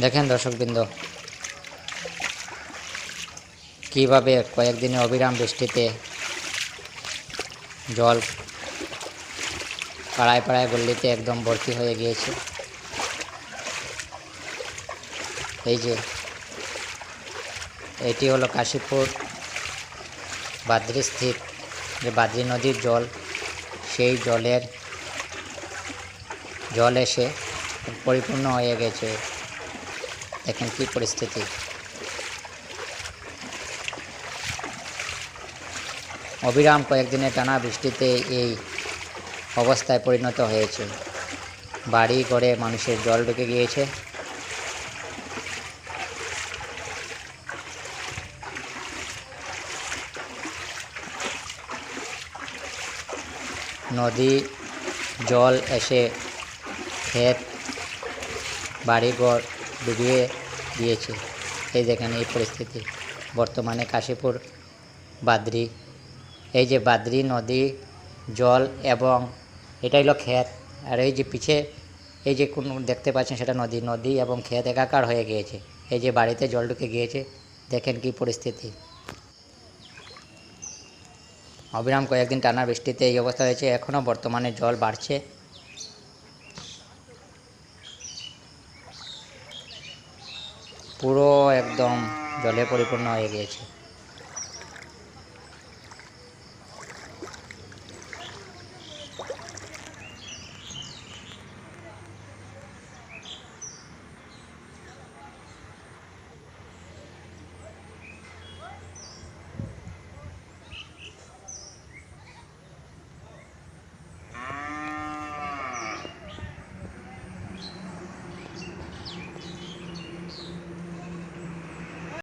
দেখেন দর্শকবৃন্দ, কীভাবে কয়েকদিনে অবিরাম বৃষ্টিতে জল পাড়ায় পাড়ায় গল্লিতে একদম ভর্তি হয়ে গিয়েছে। এই যে এটি হলো কাশীপুর বাদ্রিস্থিত যে বাদ্রি নদীর জল, সেই জল এসে পরিপূর্ণ হয়ে গেছে। দেখেন কি পরিস্থিতি। অবিরাম কয়েকদিনের টানা বৃষ্টিতে এই অবস্থায় পরিণত হয়েছে। বাড়ি ঘরে মানুষের জল ঢুকে গিয়েছে। নদী জল এসে ক্ষেত বাড়িঘর ডুবিয়ে দিয়েছে। এই দেখেন এই পরিস্থিতি বর্তমানে কাশীপুর বাদ্রি। এই যে বাদ্রি নদী জল এবং এটাই হলো ক্ষেত, আর এই যে পিছে এই যে কোন দেখতে পাচ্ছেন সেটা নদী এবং ক্ষেত একাকার হয়ে গিয়েছে। এই যে বাড়িতে জল ঢুকে গিয়েছে, দেখেন কি পরিস্থিতি। অবিরাম কয়েকদিন টানা বৃষ্টিতে এই অবস্থা হয়েছে। এখনও বর্তমানে জল বাড়ছে। পুরো একদম জলে পরিপূর্ণ হয়ে গিয়েছে।